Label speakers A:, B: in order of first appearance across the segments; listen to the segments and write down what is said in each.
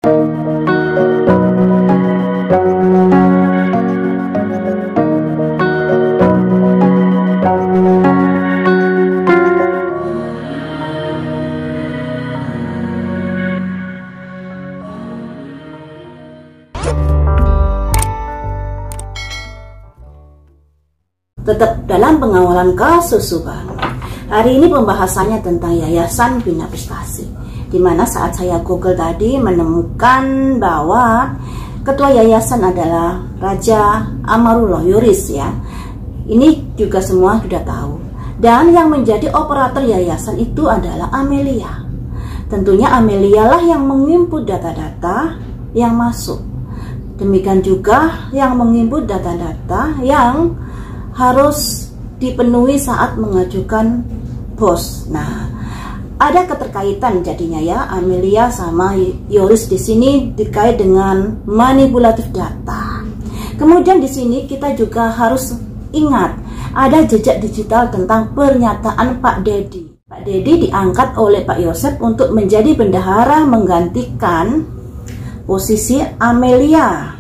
A: Tetap dalam pengawalan kasus Subang. Hari ini pembahasannya tentang Yayasan Bina Prestasi, di mana saat saya Google tadi menemukan bahwa ketua yayasan adalah Raja Amarullah Yoris ya. Ini juga semua sudah tahu. Dan yang menjadi operator yayasan itu adalah Amelia. Tentunya Amelia lah yang menginput data-data yang masuk. Demikian juga yang menginput data-data yang harus dipenuhi saat mengajukan BOS. Nah, ada keterkaitan jadinya ya, Amelia sama Yoris di sini terkait dengan manipulatif data. Kemudian di sini kita juga harus ingat ada jejak digital tentang pernyataan Pak Dedi. Pak Dedi diangkat oleh Pak Yosep untuk menjadi bendahara menggantikan posisi Amelia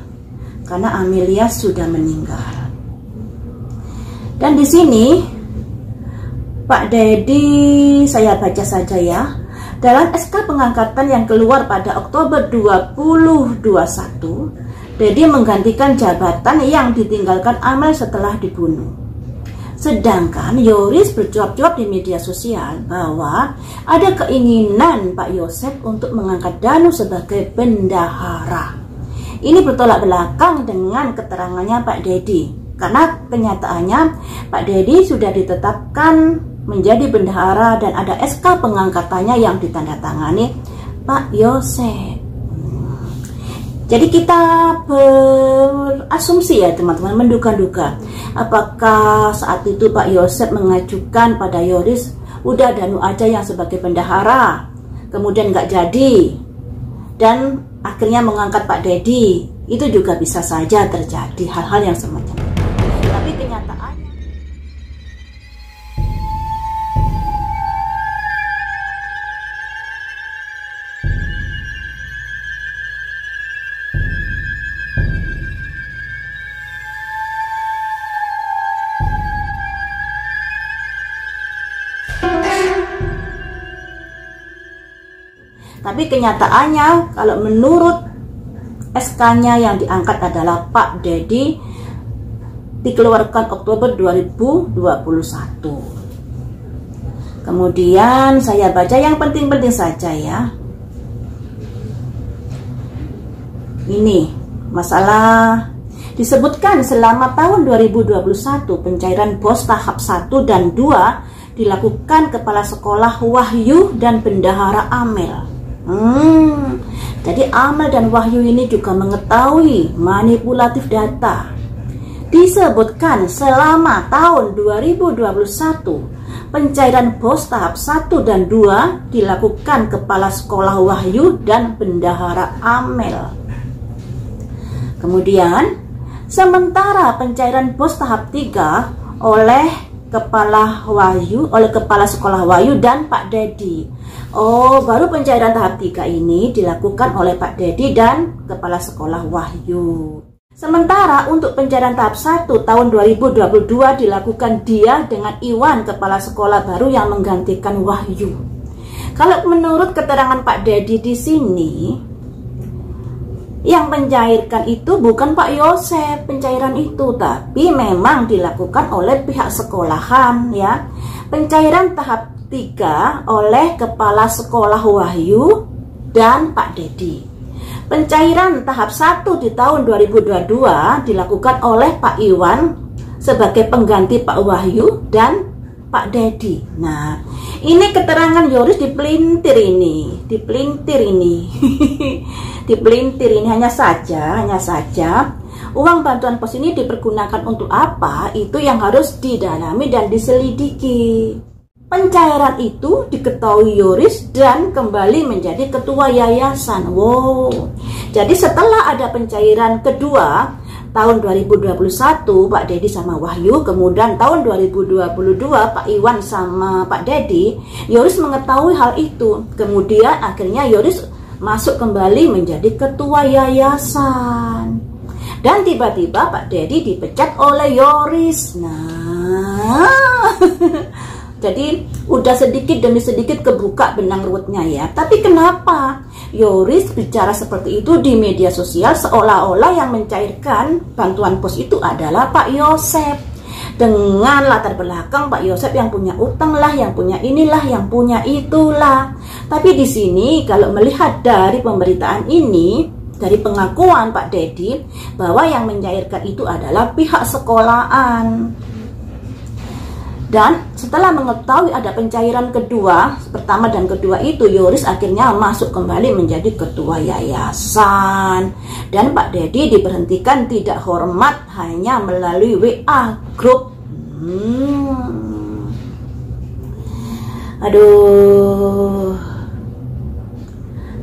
A: karena Amelia sudah meninggal. Dan di sini Pak Dedi, saya baca saja ya. Dalam SK pengangkatan yang keluar pada Oktober 2021, Dedi menggantikan jabatan yang ditinggalkan Amel setelah dibunuh. Sedangkan Yoris bercuap-cuap di media sosial bahwa ada keinginan Pak Yosep untuk mengangkat Danu sebagai bendahara. Ini bertolak belakang dengan keterangannya Pak Dedi. Karena kenyataannya Pak Dedi sudah ditetapkan menjadi bendahara dan ada SK pengangkatannya yang ditandatangani Pak Yosep. Jadi kita berasumsi ya teman-teman, menduga-duga apakah saat itu Pak Yosep mengajukan pada Yoris udah Danu aja yang sebagai bendahara, kemudian nggak jadi dan akhirnya mengangkat Pak Dedi. Itu juga bisa saja terjadi hal-hal yang semacam itu. Tapi kenyataannya kalau menurut SK-nya yang diangkat adalah Pak Dedi, dikeluarkan Oktober 2021. Kemudian saya baca yang penting-penting saja ya. Ini masalah disebutkan selama tahun 2021 pencairan BOS tahap 1 dan 2 dilakukan Kepala Sekolah Wahyu dan Bendahara Amel. Jadi Amel dan Wahyu ini juga mengetahui manipulatif data. Disebutkan selama tahun 2021 pencairan BOS tahap 1 dan 2 dilakukan Kepala Sekolah Wahyu dan Bendahara Amel. Kemudian sementara pencairan BOS tahap 3 oleh Kepala Sekolah Wahyu dan Pak Dedi. Oh, baru pencairan tahap 3 ini dilakukan oleh Pak Dedi dan Kepala Sekolah Wahyu. Sementara untuk pencairan tahap 1 tahun 2022 dilakukan dia dengan Iwan, Kepala Sekolah baru yang menggantikan Wahyu. Kalau menurut keterangan Pak Dedi di sini, yang mencairkan itu bukan Pak Yosep pencairan itu, tapi memang dilakukan oleh pihak sekolahan ya. Pencairan tahap 3 oleh Kepala Sekolah Wahyu dan Pak Dedi. Pencairan tahap 1 di tahun 2022 dilakukan oleh Pak Iwan sebagai pengganti Pak Wahyu dan Pak Dedi. Nah, ini keterangan Yoris dipelintir ini. Dipelintir ini hanya saja uang bantuan pos ini dipergunakan untuk apa? Itu yang harus didalami dan diselidiki. Pencairan itu diketahui Yoris dan kembali menjadi ketua yayasan. Wow. Jadi setelah ada pencairan kedua tahun 2021 Pak Dedi sama Wahyu, kemudian tahun 2022 Pak Iwan sama Pak Dedi, Yoris mengetahui hal itu. Kemudian akhirnya Yoris masuk kembali menjadi ketua yayasan. Dan tiba-tiba Pak Dedi dipecat oleh Yoris. Nah, jadi udah sedikit demi sedikit kebuka benang ruwetnya ya. Tapi kenapa Yoris bicara seperti itu di media sosial, seolah-olah yang mencairkan bantuan pos itu adalah Pak Yosep. Dengan latar belakang Pak Yosep yang punya utang lah, yang punya inilah, yang punya itulah. Tapi di sini kalau melihat dari pemberitaan ini, dari pengakuan Pak Dedi, bahwa yang mencairkan itu adalah pihak sekolahan. Dan setelah mengetahui ada pencairan kedua, pertama dan kedua itu, Yoris akhirnya masuk kembali menjadi ketua yayasan. Dan Pak Dedi diberhentikan tidak hormat hanya melalui WA grup. Aduh.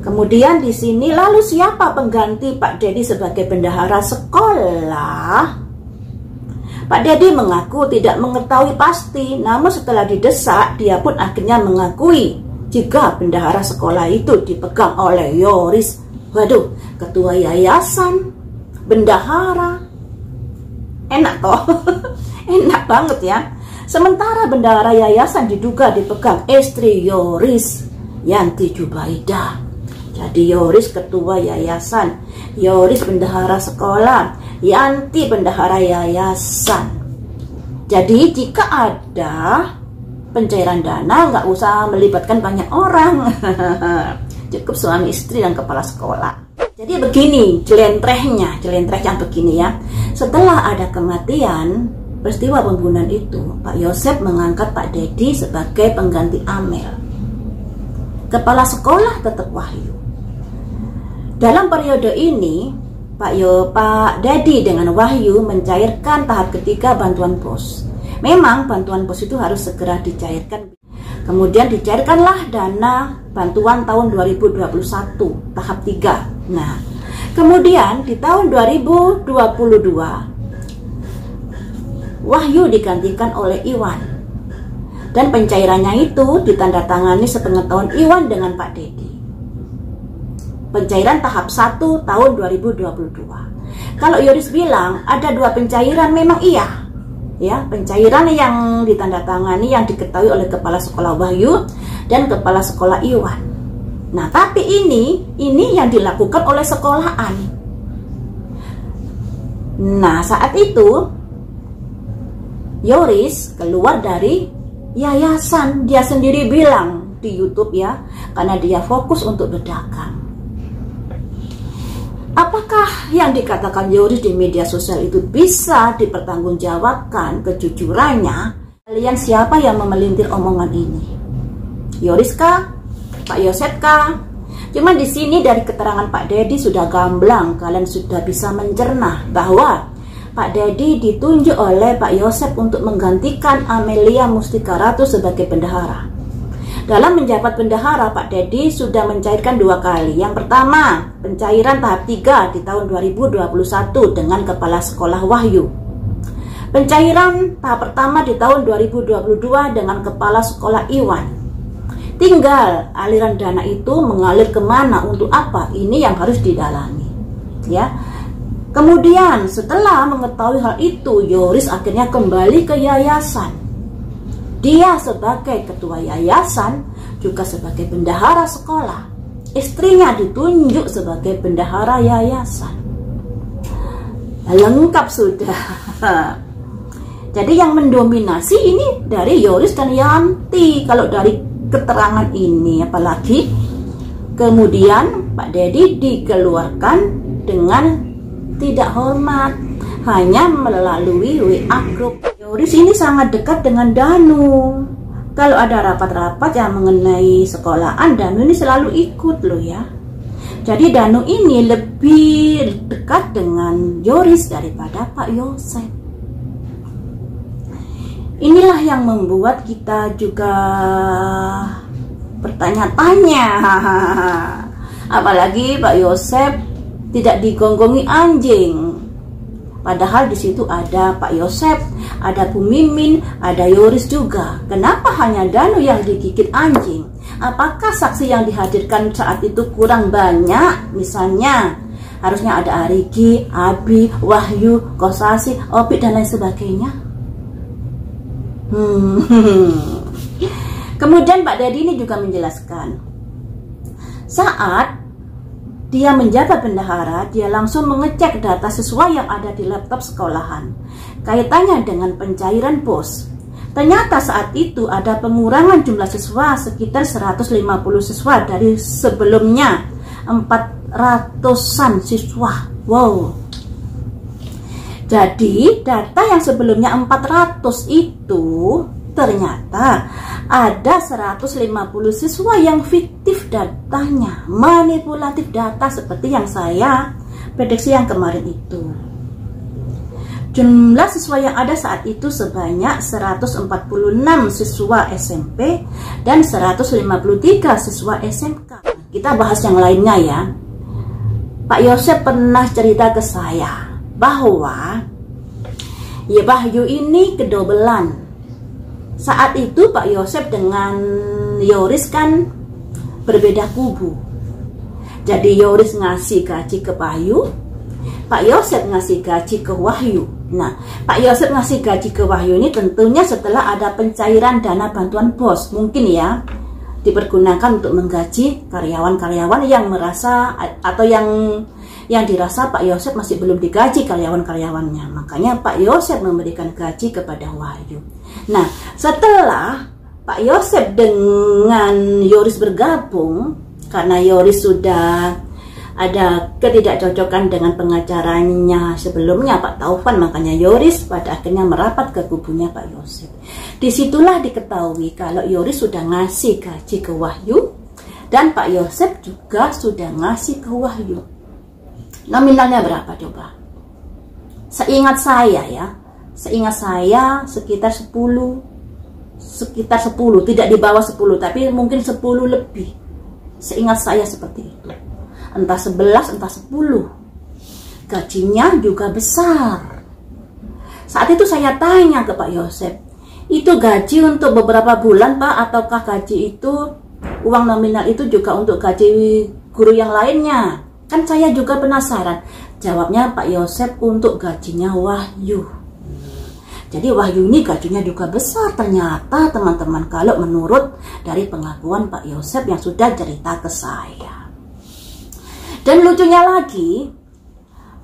A: Kemudian di sini lalu siapa pengganti Pak Dedi sebagai bendahara sekolah? Pak Dedi mengaku tidak mengetahui pasti, namun setelah didesak, dia pun akhirnya mengakui jika bendahara sekolah itu dipegang oleh Yoris. Waduh, ketua yayasan, bendahara, enak toh, enak banget ya. Sementara bendahara yayasan diduga dipegang istri Yoris, Yanti Jubaidah. Jadi Yoris ketua yayasan, Yoris bendahara sekolah, Yanti bendahara yayasan. Jadi jika ada pencairan dana nggak usah melibatkan banyak orang, cukup suami istri dan kepala sekolah. Jadi begini jelentreh yang begini ya. Setelah ada kematian peristiwa pembunuhan itu, Pak Yosep mengangkat Pak Dedi sebagai pengganti Amel. Kepala sekolah tetap Wahyu. Dalam periode ini, Pak Dedi dengan Wahyu mencairkan tahap ketiga bantuan pos. Memang bantuan pos itu harus segera dicairkan. Kemudian dicairkanlah dana bantuan tahun 2021, tahap 3. Nah, kemudian di tahun 2022, Wahyu digantikan oleh Iwan. Dan pencairannya itu ditandatangani sepengetahuan Iwan dengan Pak Dedi. Pencairan tahap 1 tahun 2022. Kalau Yoris bilang ada 2 pencairan, memang iya. Ya, pencairan yang ditandatangani yang diketahui oleh kepala sekolah Wahyu dan kepala sekolah Iwan. Nah, tapi ini yang dilakukan oleh sekolahan. Nah, saat itu Yoris keluar dari yayasan. Dia sendiri bilang di YouTube ya, karena dia fokus untuk berdagang. Apakah yang dikatakan Yoris di media sosial itu bisa dipertanggungjawabkan kejujurannya? Kalian siapa yang memelintir omongan ini? Yoris kah? Pak Yosep kah? Cuma di sini dari keterangan Pak Dedi sudah gamblang, kalian sudah bisa mencerna bahwa Pak Dedi ditunjuk oleh Pak Yosep untuk menggantikan Amelia Mustika Ratu sebagai bendahara. Dalam menjabat bendahara, Pak Dedi sudah mencairkan 2 kali. Yang pertama, pencairan tahap 3 di tahun 2021 dengan kepala sekolah Wahyu. Pencairan tahap pertama di tahun 2022 dengan kepala sekolah Iwan. Tinggal aliran dana itu mengalir kemana, untuk apa, ini yang harus didalami. Ya. Kemudian setelah mengetahui hal itu, Yoris akhirnya kembali ke yayasan. Dia sebagai ketua yayasan, juga sebagai bendahara sekolah. Istrinya ditunjuk sebagai bendahara yayasan. Lengkap sudah. Jadi yang mendominasi ini dari Yoris dan Yanti. Kalau dari keterangan ini, apalagi kemudian Pak Dedi dikeluarkan dengan tidak hormat, hanya melalui WA group. Yoris ini sangat dekat dengan Danu. Kalau ada rapat-rapat yang mengenai sekolahan, Danu ini selalu ikut loh ya. Jadi Danu ini lebih dekat dengan Yoris daripada Pak Yosep. Inilah yang membuat kita juga bertanya-tanya. Apalagi Pak Yosep tidak digonggongi anjing. Padahal di situ ada Pak Yosep, ada Bu Mimin, ada Yoris juga. Kenapa hanya Danu yang digigit anjing? Apakah saksi yang dihadirkan saat itu kurang banyak? Misalnya harusnya ada Arigi, Abi, Wahyu, Kosasi, Opi, dan lain sebagainya. Kemudian Pak Dedi ini juga menjelaskan, saat dia menjabat bendahara, dia langsung mengecek data siswa yang ada di laptop sekolahan. Kaitannya dengan pencairan BOS. Ternyata saat itu ada pengurangan jumlah siswa sekitar 150 siswa dari sebelumnya 400-an siswa. Wow. Jadi data yang sebelumnya 400 itu ternyata ada 150 siswa yang fiktif datanya, manipulatif data seperti yang saya prediksi yang kemarin itu. Jumlah siswa yang ada saat itu sebanyak 146 siswa SMP dan 153 siswa SMK. Kita bahas yang lainnya ya. Pak Yosep pernah cerita ke saya bahwa ya Wahyu ini kedobelan. Saat itu Pak Yosep dengan Yoris kan berbeda kubu. Jadi Yoris ngasih gaji ke Wahyu, Pak Yosep ngasih gaji ke Wahyu. Nah, Pak Yosep ngasih gaji ke Wahyu ini tentunya setelah ada pencairan dana bantuan BOS. Mungkin ya dipergunakan untuk menggaji karyawan-karyawan yang merasa atau yang dirasa Pak Yosep masih belum digaji karyawan-karyawannya. Makanya Pak Yosep memberikan gaji kepada Wahyu. Nah, setelah Pak Yosep dengan Yoris bergabung, karena Yoris sudah ada ketidakcocokan dengan pengacaranya sebelumnya Pak Taufan, makanya Yoris pada akhirnya merapat ke kubunya Pak Yosep. Disitulah diketahui kalau Yoris sudah ngasih gaji ke Wahyu dan Pak Yosep juga sudah ngasih ke Wahyu. Nominalnya berapa coba? Seingat saya ya, sekitar 10, tidak di bawah 10, tapi mungkin 10 lebih. Seingat saya seperti itu. Entah 11, entah 10. Gajinya juga besar. Saat itu saya tanya ke Pak Yosep, itu gaji untuk beberapa bulan Pak, ataukah gaji itu, uang nominal itu juga untuk gaji guru yang lainnya? Kan saya juga penasaran. Jawabnya Pak Yosep untuk gajinya Wahyu. Jadi Wahyu ini gajinya juga besar ternyata teman-teman, kalau menurut dari pengakuan Pak Yosep yang sudah cerita ke saya. Dan lucunya lagi,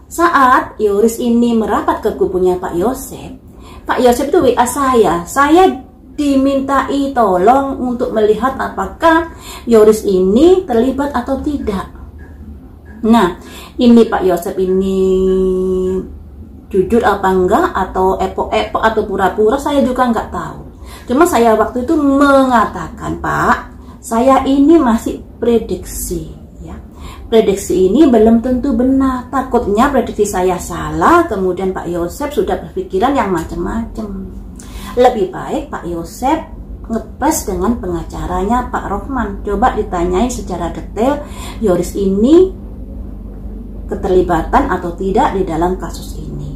A: saat Yoris ini merapat ke kubunya Pak Yosep itu WA saya dimintai tolong untuk melihat apakah Yoris ini terlibat atau tidak. Nah, ini Pak Yosep ini jujur apa enggak, atau epok-epok atau pura-pura, saya juga enggak tahu. Cuma saya waktu itu mengatakan, Pak, saya ini masih prediksi ya. Prediksi ini belum tentu benar. Takutnya prediksi saya salah, kemudian Pak Yosep sudah berpikiran yang macam-macam. Lebih baik Pak Yosep ngepres dengan pengacaranya Pak Rohman. Coba ditanyai secara detail Yoris ini keterlibatan atau tidak di dalam kasus ini.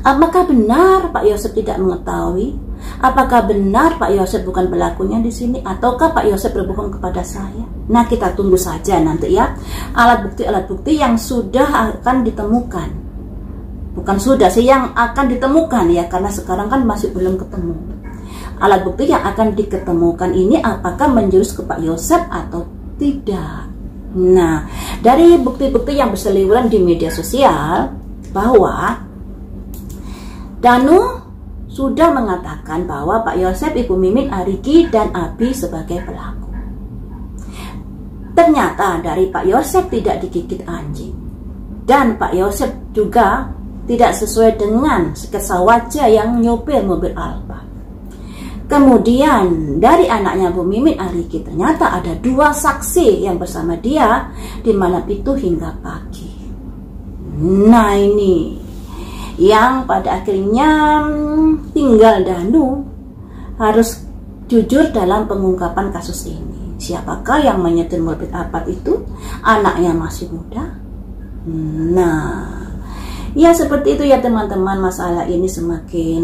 A: Apakah benar Pak Yosep tidak mengetahui? Apakah benar Pak Yosep bukan pelakunya di sini? Ataukah Pak Yosep berbohong kepada saya? Nah, kita tunggu saja nanti ya. Alat bukti yang sudah akan ditemukan. Bukan sudah sih, yang akan ditemukan ya, karena sekarang kan masih belum ketemu. Alat bukti yang akan diketemukan ini apakah menjurus ke Pak Yosep atau tidak? Nah, dari bukti-bukti yang berseliweran di media sosial bahwa Danu sudah mengatakan bahwa Pak Yosep, Ibu Mimin, Arigi, dan Abi sebagai pelaku. Ternyata dari Pak Yosep tidak digigit anjing. Dan Pak Yosep juga tidak sesuai dengan sketsa wajah yang nyopir mobil Alfa. Kemudian dari anaknya Bu Mimin, Arigi, ternyata ada 2 saksi yang bersama dia di malam itu hingga pagi. Nah, ini yang pada akhirnya tinggal Danu harus jujur dalam pengungkapan kasus ini. Siapakah yang menyetir mobil Alphard itu? Anaknya masih muda. Nah, Ya seperti itu ya teman-teman, masalah ini semakin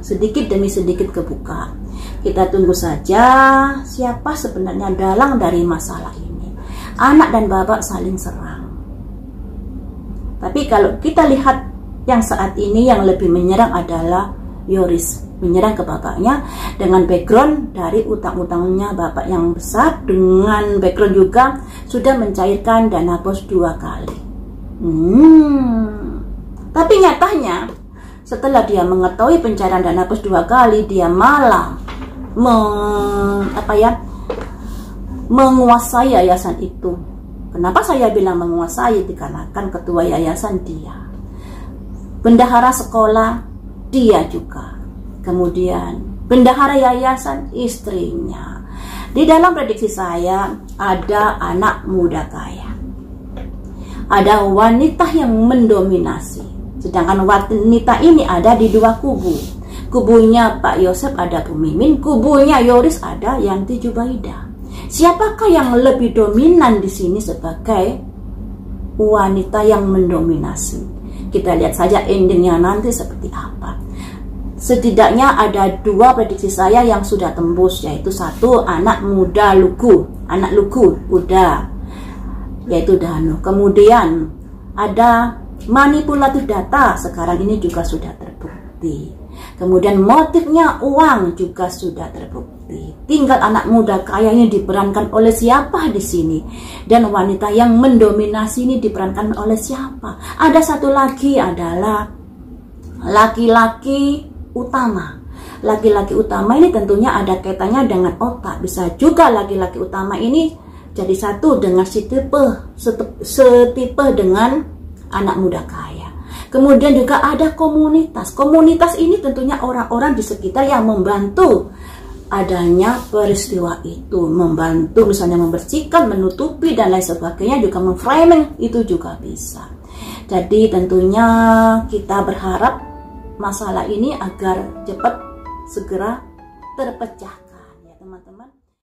A: sedikit demi sedikit kebuka. Kita tunggu saja siapa sebenarnya dalang dari masalah ini. Anak dan bapak saling serang. Tapi kalau kita lihat yang saat ini yang lebih menyerang adalah Yoris, menyerang ke bapaknya dengan background dari utang-utangnya bapak yang besar, dengan background juga sudah mencairkan dana bos 2 kali. Tapi nyatanya setelah dia mengetahui pencairan dana bos 2 kali, dia malah menguasai yayasan itu. Kenapa saya bilang menguasai? Dikarenakan ketua yayasan dia, bendahara sekolah dia juga, kemudian bendahara yayasan istrinya. Di dalam prediksi saya ada anak muda kaya, ada wanita yang mendominasi, sedangkan wanita ini ada di 2 kubu. Kubunya Pak Yosep ada Bu Mimin, kubunya Yoris ada Yanti Jubaida. Siapakah yang lebih dominan di sini sebagai wanita yang mendominasi? Kita lihat saja endingnya nanti seperti apa. Setidaknya ada 2 prediksi saya yang sudah tembus, yaitu 1 anak muda lugu, anak lugu udah, yaitu Danu. Kemudian ada manipulatif data, sekarang ini juga sudah terbukti. Kemudian motifnya uang juga sudah terbukti. Tinggal anak muda kaya ini diperankan oleh siapa di sini, dan wanita yang mendominasi ini diperankan oleh siapa. Ada satu lagi adalah laki-laki utama. Laki-laki utama ini tentunya ada kaitannya dengan otak. Bisa juga laki-laki utama ini jadi satu dengan setipe dengan anak muda kaya. Kemudian juga ada komunitas. Komunitas ini tentunya orang-orang di sekitar yang membantu adanya peristiwa itu, membantu misalnya membersihkan, menutupi dan lain sebagainya, juga memframing itu juga bisa. Jadi tentunya kita berharap masalah ini agar cepat segera terpecahkan ya teman-teman.